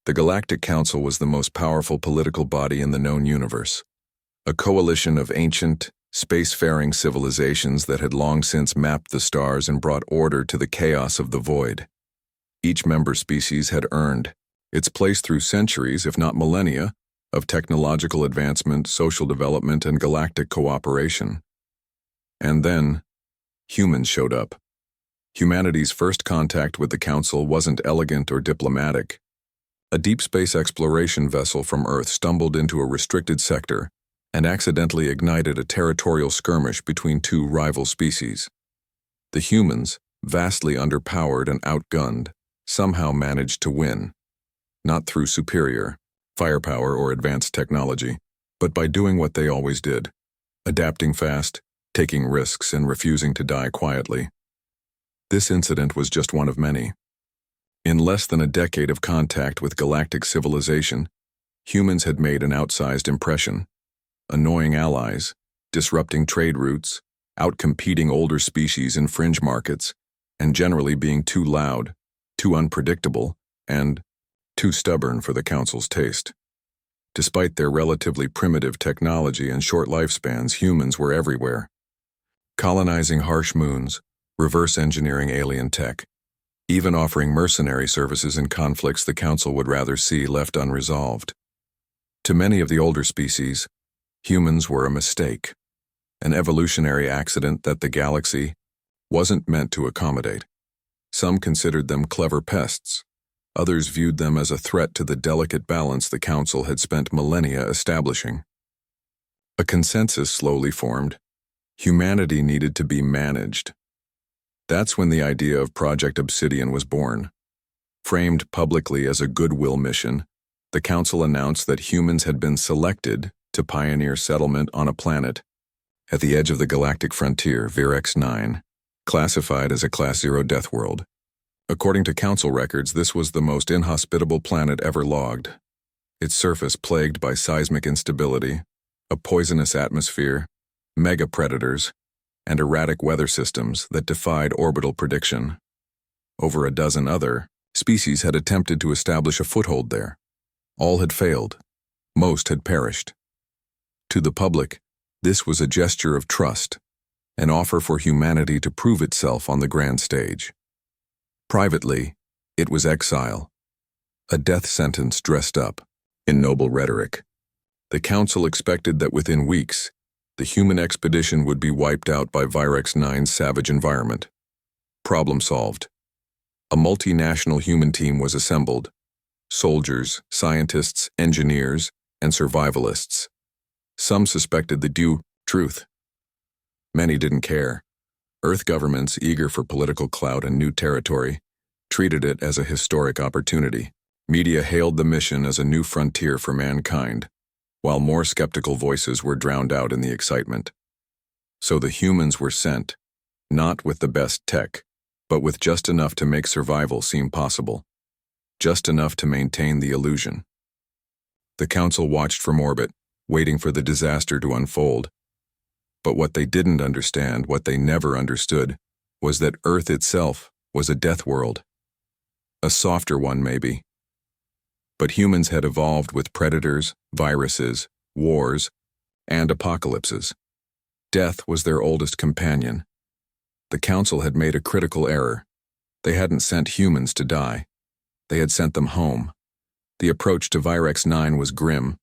The Galactic Council was the most powerful political body in the known universe, a coalition of ancient, spacefaring civilizations that had long since mapped the stars and brought order to the chaos of the void. Each member species had earned its place through centuries, if not millennia, of technological advancement, social development, and galactic cooperation. And then, humans showed up. Humanity's first contact with the Council wasn't elegant or diplomatic. A deep space exploration vessel from Earth stumbled into a restricted sector and accidentally ignited a territorial skirmish between two rival species. The humans, vastly underpowered and outgunned, somehow managed to win, not through superior firepower or advanced technology, but by doing what they always did, adapting fast, taking risks, and refusing to die quietly. This incident was just one of many. In less than a decade of contact with galactic civilization, humans had made an outsized impression, annoying allies, disrupting trade routes, outcompeting older species in fringe markets, and generally being too loud, too unpredictable, and too stubborn for the Council's taste. Despite their relatively primitive technology and short lifespans, humans were everywhere. Colonizing harsh moons, reverse engineering alien tech, even offering mercenary services in conflicts the Council would rather see left unresolved. To many of the older species, humans were a mistake, an evolutionary accident that the galaxy wasn't meant to accommodate. Some considered them clever pests. Others viewed them as a threat to the delicate balance the Council had spent millennia establishing. A consensus slowly formed. Humanity needed to be managed. That's when the idea of Project Obsidian was born. Framed publicly as a goodwill mission, the Council announced that humans had been selected to pioneer settlement on a planet at the edge of the galactic frontier, Virex 9, classified as a Class 0 death world. According to Council records, this was the most inhospitable planet ever logged. Its surface plagued by seismic instability, a poisonous atmosphere, mega predators, and erratic weather systems that defied orbital prediction. Over a dozen other species had attempted to establish a foothold there. All had failed. Most had perished. To the public, this was a gesture of trust, an offer for humanity to prove itself on the grand stage. Privately, it was exile, a death sentence dressed up in noble rhetoric. The Council expected that within weeks, the human expedition would be wiped out by Virex 9's savage environment. Problem solved. A multinational human team was assembled. Soldiers, scientists, engineers, and survivalists. Some suspected the truth. Many didn't care. Earth governments, eager for political clout and new territory, treated it as a historic opportunity. Media hailed the mission as a new frontier for mankind, while more skeptical voices were drowned out in the excitement. So the humans were sent, not with the best tech, but with just enough to make survival seem possible, just enough to maintain the illusion. The Council watched from orbit, waiting for the disaster to unfold. But what they didn't understand, what they never understood, was that Earth itself was a death world. A softer one, maybe. But humans had evolved with predators, viruses, wars, and apocalypses. Death was their oldest companion. The Council had made a critical error. They hadn't sent humans to die. They had sent them home. The approach to Virex 9 was grim.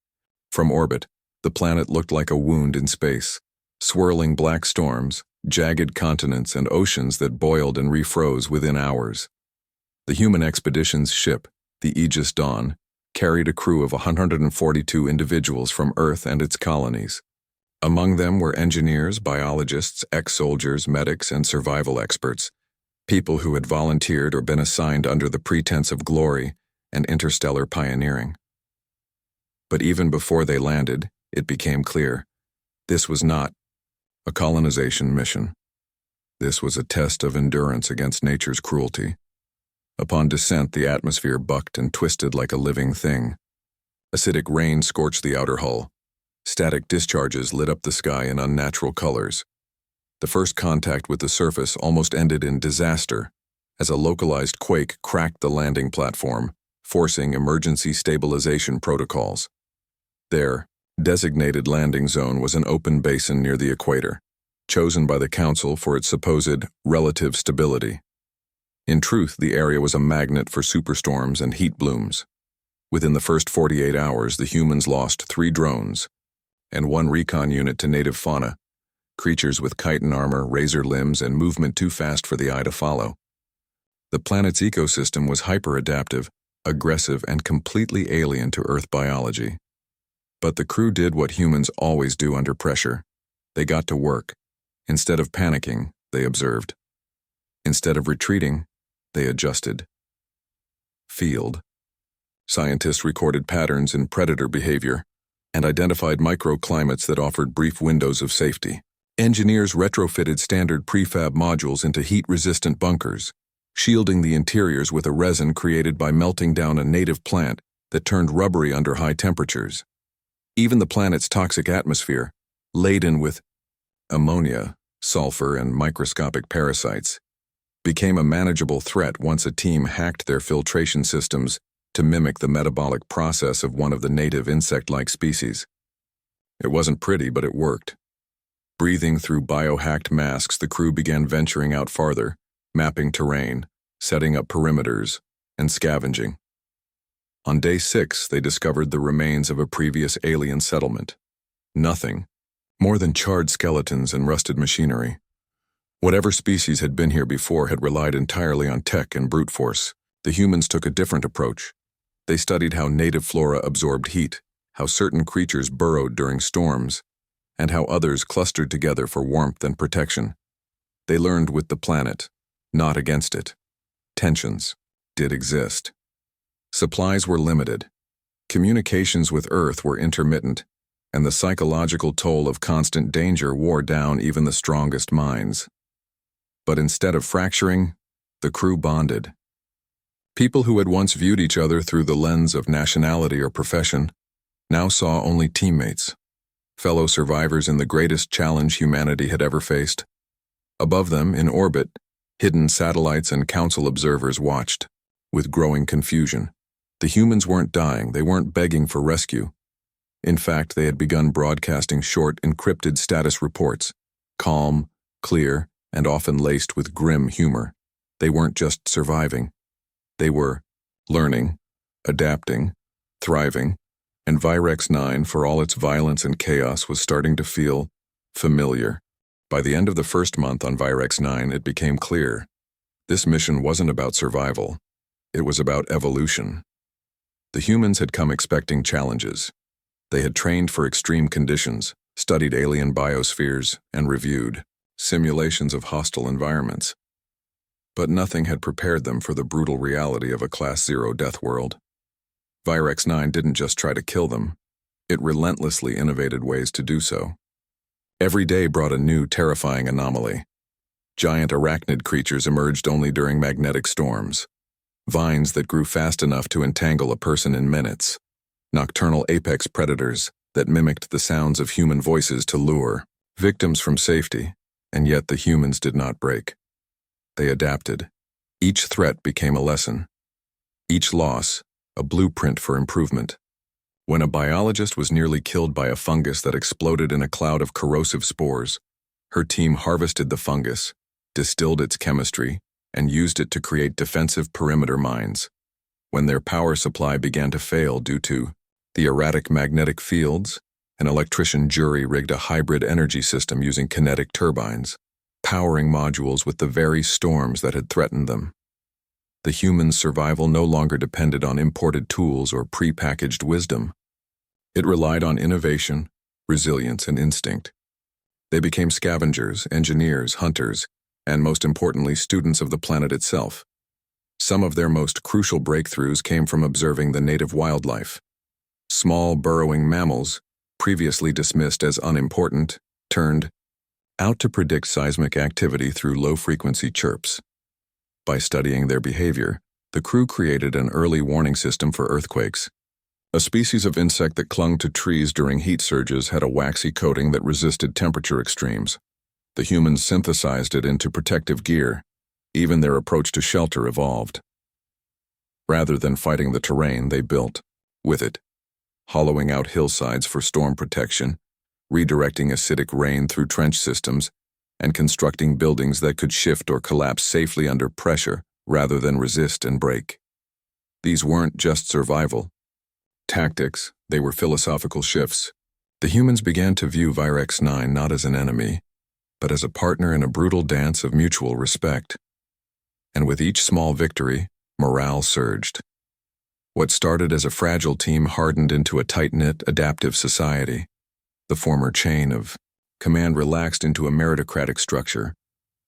From orbit, the planet looked like a wound in space. Swirling black storms, jagged continents, and oceans that boiled and refroze within hours. The human expedition's ship, the Aegis Dawn, carried a crew of 142 individuals from Earth and its colonies. Among them were engineers, biologists, ex-soldiers, medics, and survival experts, people who had volunteered or been assigned under the pretense of glory and interstellar pioneering. But even before they landed, it became clear, this was not a colonization mission. This was a test of endurance against nature's cruelty. Upon descent, the atmosphere bucked and twisted like a living thing. Acidic rain scorched the outer hull. Static discharges lit up the sky in unnatural colors. The first contact with the surface almost ended in disaster, as a localized quake cracked the landing platform, forcing emergency stabilization protocols. Their designated landing zone was an open basin near the equator, chosen by the Council for its supposed relative stability. In truth, the area was a magnet for superstorms and heat blooms. Within the first 48 hours, the humans lost 3 drones and 1 recon unit to native fauna, creatures with chitin armor, razor limbs, and movement too fast for the eye to follow. The planet's ecosystem was hyper-adaptive, aggressive, and completely alien to Earth biology. But the crew did what humans always do under pressure. They got to work. Instead of panicking, they observed. Instead of retreating, they adjusted. Field. Scientists recorded patterns in predator behavior and identified microclimates that offered brief windows of safety. Engineers retrofitted standard prefab modules into heat-resistant bunkers, shielding the interiors with a resin created by melting down a native plant that turned rubbery under high temperatures. Even the planet's toxic atmosphere, laden with ammonia, sulfur, and microscopic parasites, became a manageable threat once a team hacked their filtration systems to mimic the metabolic process of one of the native insect-like species. It wasn't pretty, but it worked. Breathing through biohacked masks, the crew began venturing out farther, mapping terrain, setting up perimeters, and scavenging. On day 6, they discovered the remains of a previous alien settlement. Nothing more than charred skeletons and rusted machinery. Whatever species had been here before had relied entirely on tech and brute force. The humans took a different approach. They studied how native flora absorbed heat, how certain creatures burrowed during storms, and how others clustered together for warmth and protection. They learned with the planet, not against it. Tensions did exist. Supplies were limited. Communications with Earth were intermittent, and the psychological toll of constant danger wore down even the strongest minds. But instead of fracturing, the crew bonded. People who had once viewed each other through the lens of nationality or profession now saw only teammates, fellow survivors in the greatest challenge humanity had ever faced. Above them, in orbit, hidden satellites and council observers watched, with growing confusion. The humans weren't dying, they weren't begging for rescue. In fact, they had begun broadcasting short, encrypted status reports, calm, clear, and often laced with grim humor. They weren't just surviving. They were learning, adapting, thriving, and Virex 9, for all its violence and chaos, was starting to feel familiar. By the end of the first month on Virex 9, it became clear. This mission wasn't about survival. It was about evolution. The humans had come expecting challenges. They had trained for extreme conditions, studied alien biospheres, and reviewed simulations of hostile environments. But nothing had prepared them for the brutal reality of a Class 0 death world. Virex 9 didn't just try to kill them. It relentlessly innovated ways to do so. Every day brought a new, terrifying anomaly. Giant arachnid creatures emerged only during magnetic storms. Vines that grew fast enough to entangle a person in minutes. Nocturnal apex predators that mimicked the sounds of human voices to lure victims from safety, and yet the humans did not break. They adapted. Each threat became a lesson. Each loss, a blueprint for improvement. When a biologist was nearly killed by a fungus that exploded in a cloud of corrosive spores, her team harvested the fungus, distilled its chemistry, and used it to create defensive perimeter mines. When their power supply began to fail due to the erratic magnetic fields, an electrician jury-rigged a hybrid energy system using kinetic turbines, powering modules with the very storms that had threatened them. The humans' survival no longer depended on imported tools or pre-packaged wisdom. It relied on innovation, resilience, and instinct. They became scavengers, engineers, hunters, and most importantly, students of the planet itself. Some of their most crucial breakthroughs came from observing the native wildlife. Small, burrowing mammals, previously dismissed as unimportant, turned out to predict seismic activity through low-frequency chirps. By studying their behavior, the crew created an early warning system for earthquakes. A species of insect that clung to trees during heat surges had a waxy coating that resisted temperature extremes. The humans synthesized it into protective gear. Even their approach to shelter evolved. Rather than fighting the terrain, they built with it, hollowing out hillsides for storm protection, redirecting acidic rain through trench systems, and constructing buildings that could shift or collapse safely under pressure rather than resist and break. These weren't just survival tactics, they were philosophical shifts. The humans began to view Virex-9 not as an enemy, but as a partner in a brutal dance of mutual respect. And with each small victory, morale surged. What started as a fragile team hardened into a tight-knit, adaptive society. The former chain of command relaxed into a meritocratic structure.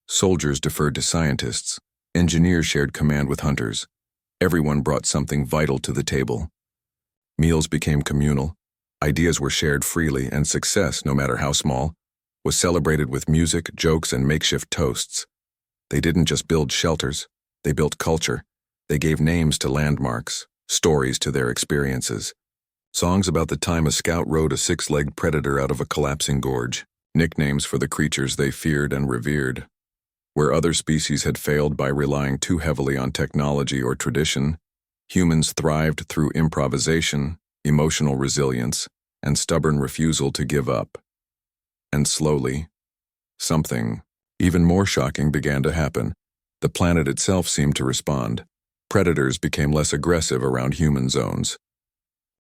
Soldiers deferred to scientists. Engineers shared command with hunters. Everyone brought something vital to the table. Meals became communal. Ideas were shared freely, and success, no matter how small, was celebrated with music, jokes, and makeshift toasts. They didn't just build shelters. They built culture. They gave names to landmarks, stories to their experiences. Songs about the time a scout rode a six-legged predator out of a collapsing gorge. Nicknames for the creatures they feared and revered. Where other species had failed by relying too heavily on technology or tradition, humans thrived through improvisation, emotional resilience, and stubborn refusal to give up. And slowly, something even more shocking began to happen. The planet itself seemed to respond. Predators became less aggressive around human zones.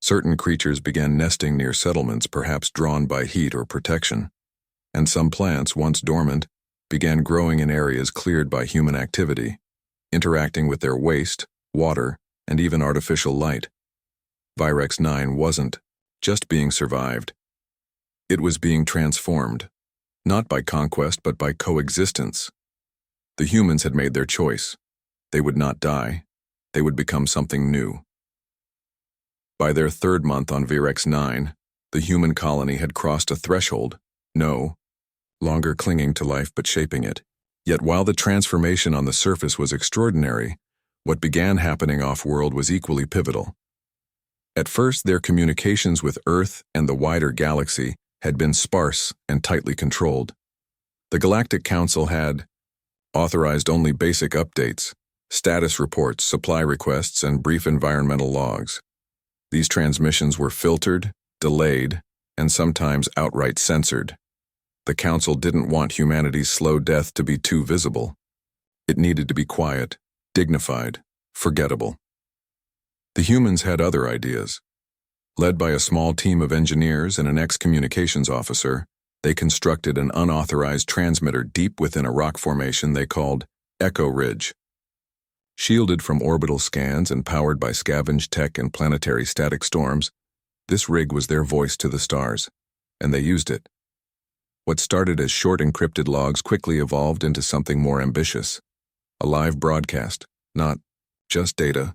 Certain creatures began nesting near settlements, perhaps drawn by heat or protection. And some plants, once dormant, began growing in areas cleared by human activity, interacting with their waste, water, and even artificial light. Virex-9 wasn't just being survived. It was being transformed, not by conquest but by coexistence. The humans had made their choice. They would not die. They would become something new. By their third month on Virex-9, the human colony had crossed a threshold, no longer clinging to life but shaping it. Yet while the transformation on the surface was extraordinary, what began happening off-world was equally pivotal. At first, their communications with Earth and the wider galaxy had been sparse and tightly controlled. The Galactic Council had authorized only basic updates, status reports, supply requests, and brief environmental logs. These transmissions were filtered, delayed, and sometimes outright censored. The Council didn't want humanity's slow death to be too visible. It needed to be quiet, dignified, forgettable. The humans had other ideas. Led by a small team of engineers and an ex-communications officer, they constructed an unauthorized transmitter deep within a rock formation they called Echo Ridge. Shielded from orbital scans and powered by scavenged tech and planetary static storms, this rig was their voice to the stars, and they used it. What started as short encrypted logs quickly evolved into something more ambitious. A live broadcast, not just data,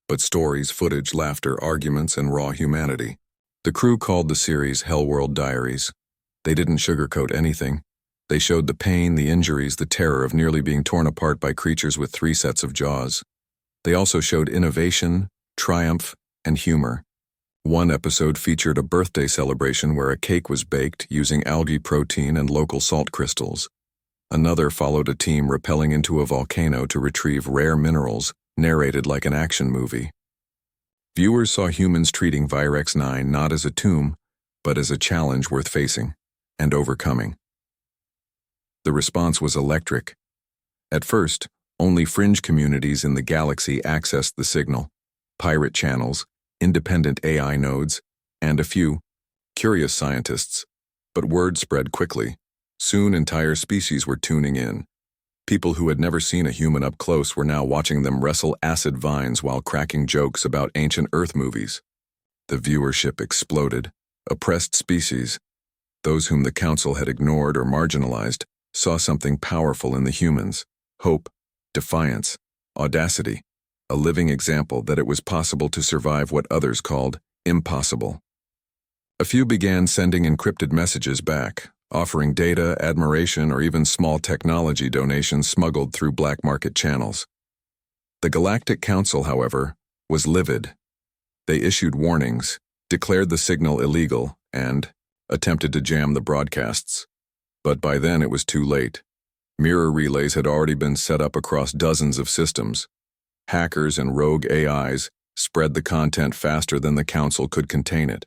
but stories, footage, laughter, arguments, and raw humanity. The crew called the series Hellworld Diaries. They didn't sugarcoat anything. They showed the pain, the injuries, the terror of nearly being torn apart by creatures with 3 sets of jaws. They also showed innovation, triumph, and humor. One episode featured a birthday celebration where a cake was baked using algae protein and local salt crystals. Another followed a team rappelling into a volcano to retrieve rare minerals, narrated like an action movie. Viewers saw humans treating Virex-9 not as a tomb, but as a challenge worth facing and overcoming. The response was electric. At first, only fringe communities in the galaxy accessed the signal. Pirate channels, independent AI nodes, and a few curious scientists. But word spread quickly. Soon entire species were tuning in. People who had never seen a human up close were now watching them wrestle acid vines while cracking jokes about ancient Earth movies. The viewership exploded. Oppressed species, those whom the Council had ignored or marginalized, saw something powerful in the humans: hope, defiance, audacity, a living example that it was possible to survive what others called impossible. A few began sending encrypted messages back, offering data, admiration, or even small technology donations smuggled through black market channels. The Galactic Council, however, was livid. They issued warnings, declared the signal illegal, and attempted to jam the broadcasts. But by then it was too late. Mirror relays had already been set up across dozens of systems. Hackers and rogue AIs spread the content faster than the Council could contain it.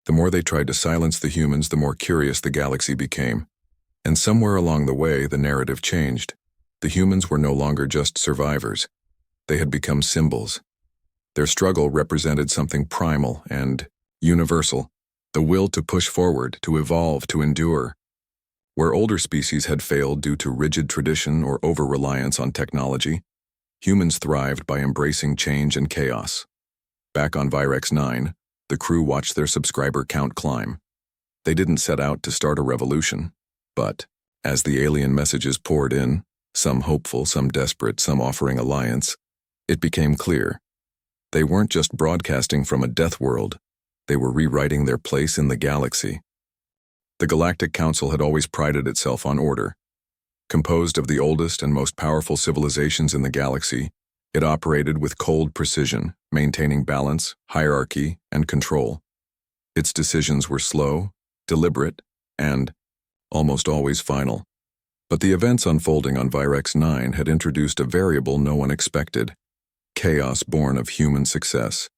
The more they tried to silence the humans, the more curious the galaxy became. And somewhere along the way, the narrative changed. The humans were no longer just survivors. They had become symbols. Their struggle represented something primal and universal, the will to push forward, to evolve, to endure. Where older species had failed due to rigid tradition or over-reliance on technology, humans thrived by embracing change and chaos. Back on Virex 9, the crew watched their subscriber count climb. They didn't set out to start a revolution, but as the alien messages poured in, some hopeful, some desperate, some offering alliance, it became clear. They weren't just broadcasting from a death world, they were rewriting their place in the galaxy. The Galactic Council had always prided itself on order. Composed of the oldest and most powerful civilizations in the galaxy, it operated with cold precision, maintaining balance, hierarchy, and control. Its decisions were slow, deliberate, and almost always final. But the events unfolding on Virex 9 had introduced a variable no one expected: chaos born of human success.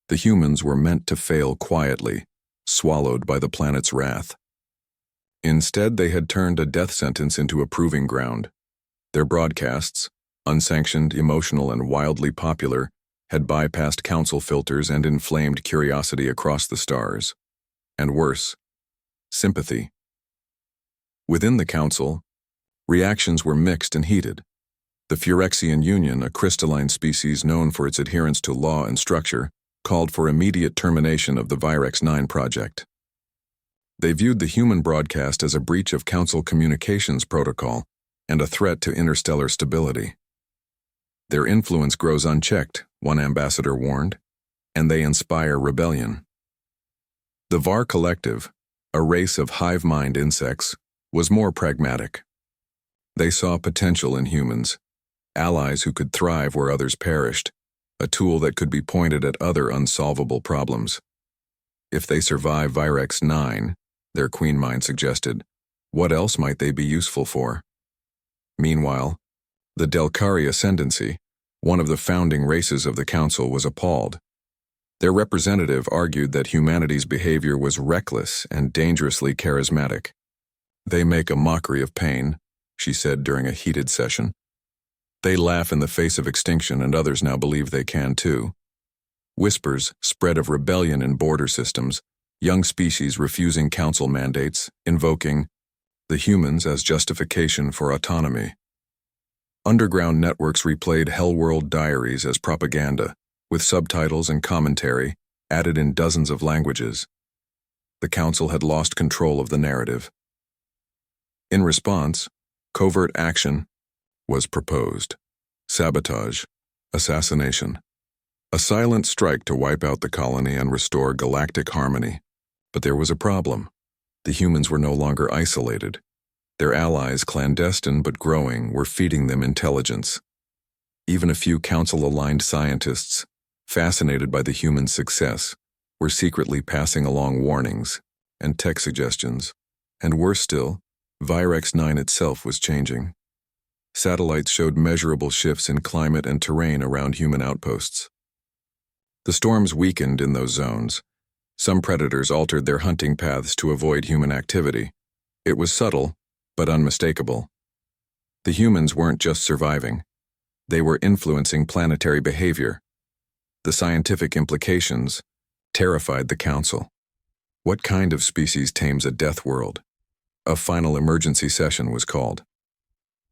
The humans were meant to fail quietly, swallowed by the planet's wrath. Instead, they had turned a death sentence into a proving ground. Their broadcasts, unsanctioned, emotional, and wildly popular, had bypassed council filters and inflamed curiosity across the stars. And worse, sympathy. Within the council, reactions were mixed and heated. The Phyrexian Union, a crystalline species known for its adherence to law and structure, called for immediate termination of the Virex 9 project. They viewed the human broadcast as a breach of council communications protocol and a threat to interstellar stability. Their influence grows unchecked, one ambassador warned, and they inspire rebellion. The VAR Collective, a race of hive-mind insects, was more pragmatic. They saw potential in humans, allies who could thrive where others perished, a tool that could be pointed at other unsolvable problems. If they survive Virex 9, their queen mind suggested, what else might they be useful for? Meanwhile, the Delcari Ascendancy, one of the founding races of the Council, was appalled. Their representative argued that humanity's behavior was reckless and dangerously charismatic. They make a mockery of pain, she said during a heated session. They laugh in the face of extinction, and others now believe they can too. Whispers spread of rebellion in border systems, young species refusing council mandates, invoking the humans as justification for autonomy. Underground networks replayed Hellworld diaries as propaganda, with subtitles and commentary added in dozens of languages. The council had lost control of the narrative. In response, covert action was proposed: sabotage, assassination, a silent strike to wipe out the colony and restore galactic harmony. But there was a problem. The humans were no longer isolated. Their allies, clandestine but growing, were feeding them intelligence. Even a few council-aligned scientists, fascinated by the human success, were secretly passing along warnings and tech suggestions. And worse still, Virex 9 itself was changing. Satellites showed measurable shifts in climate and terrain around human outposts. The storms weakened in those zones. Some predators altered their hunting paths to avoid human activity. It was subtle, but unmistakable. The humans weren't just surviving. They were influencing planetary behavior. The scientific implications terrified the Council. What kind of species tames a death world? A final emergency session was called.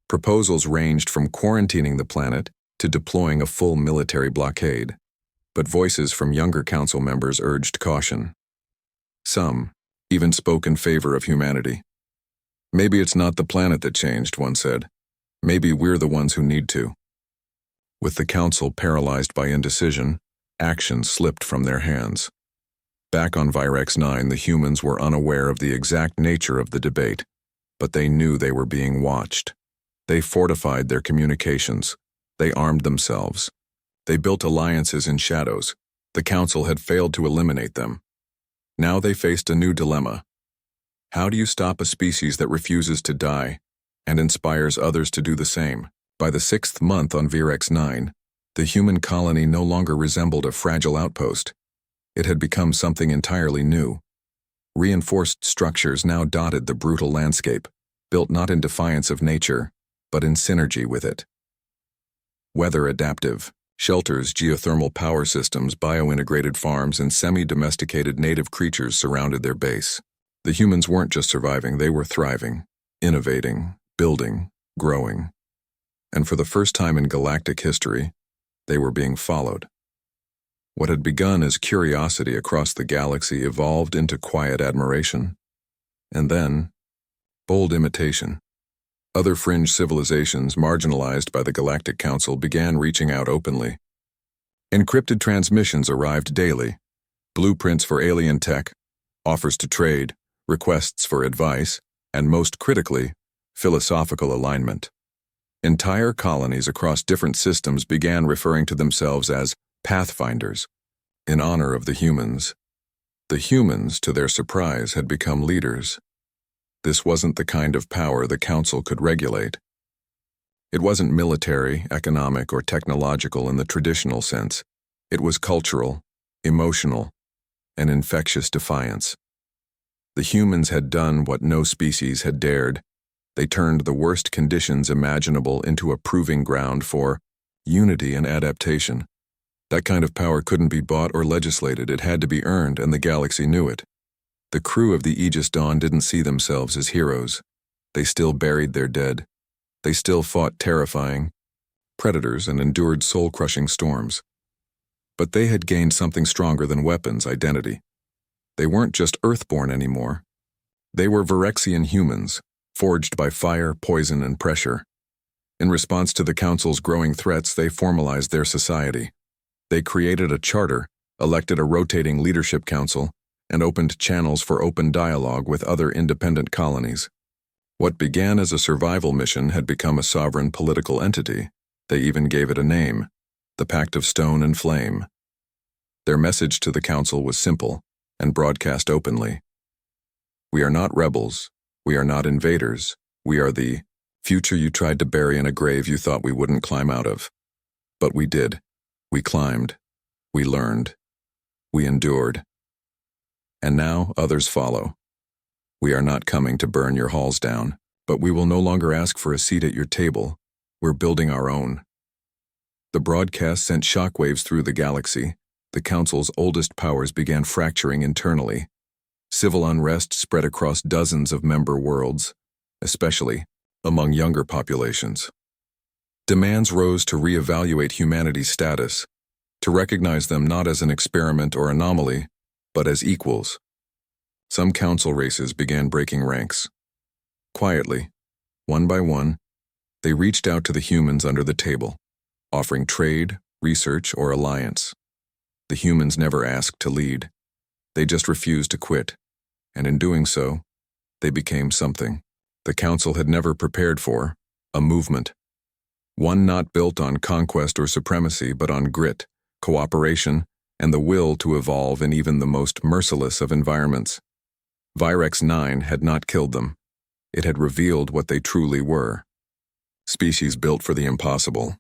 Proposals ranged from quarantining the planet to deploying a full military blockade, but voices from younger council members urged caution. Some even spoke in favor of humanity. Maybe it's not the planet that changed, one said. Maybe we're the ones who need to. With the council paralyzed by indecision, action slipped from their hands. Back on Virex 9, the humans were unaware of the exact nature of the debate, but they knew they were being watched. They fortified their communications. They armed themselves. They built alliances in shadows. The council had failed to eliminate them. Now they faced a new dilemma. How do you stop a species that refuses to die and inspires others to do the same? By the 6th month on Virex 9, The human colony no longer resembled a fragile outpost. It had become something entirely new. Reinforced structures now dotted the brutal landscape, built not in defiance of nature, but in synergy with it. Weather adaptive, shelters, geothermal power systems, bio-integrated farms, and semi-domesticated native creatures surrounded their base. The humans weren't just surviving, they were thriving, innovating, building, growing. And for the first time in galactic history, they were being followed. What had begun as curiosity across the galaxy evolved into quiet admiration, and then bold imitation. Other fringe civilizations, marginalized by the Galactic Council, began reaching out openly. Encrypted transmissions arrived daily, blueprints for alien tech, offers to trade, requests for advice, and most critically, philosophical alignment. Entire colonies across different systems began referring to themselves as pathfinders, in honor of the humans. The humans, to their surprise, had become leaders. This wasn't the kind of power the Council could regulate. It wasn't military, economic, or technological in the traditional sense. It was cultural, emotional, and infectious defiance. The humans had done what no species had dared. They turned the worst conditions imaginable into a proving ground for unity and adaptation. That kind of power couldn't be bought or legislated. It had to be earned, and the galaxy knew it. The crew of the Aegis Dawn didn't see themselves as heroes. They still buried their dead. They still fought terrifying predators and endured soul-crushing storms. But they had gained something stronger than weapons: identity. They weren't just Earthborn anymore. They were Virexian humans, forged by fire, poison, and pressure. In response to the Council's growing threats, they formalized their society. They created a charter, elected a rotating leadership council, and opened channels for open dialogue with other independent colonies. What began as a survival mission had become a sovereign political entity. They even gave it a name: the Pact of Stone and Flame. Their message to the Council was simple and broadcast openly. We are not rebels. We are not invaders. We are the future you tried to bury in a grave you thought we wouldn't climb out of. But we did. We climbed. We learned. We endured. And now others follow. We are not coming to burn your halls down, but we will no longer ask for a seat at your table. We're building our own. The broadcast sent shockwaves through the galaxy. The Council's oldest powers began fracturing internally. Civil unrest spread across dozens of member worlds, especially among younger populations. Demands rose to reevaluate humanity's status, to recognize them not as an experiment or anomaly, but as equals. Some council races began breaking ranks. Quietly, one by one, they reached out to the humans under the table, offering trade, research, or alliance. The humans never asked to lead. They just refused to quit, and in doing so, they became something the Council had never prepared for: a movement. One not built on conquest or supremacy, but on grit, cooperation, and the will to evolve in even the most merciless of environments. Virex 9 had not killed them. It had revealed what they truly were: species built for the impossible,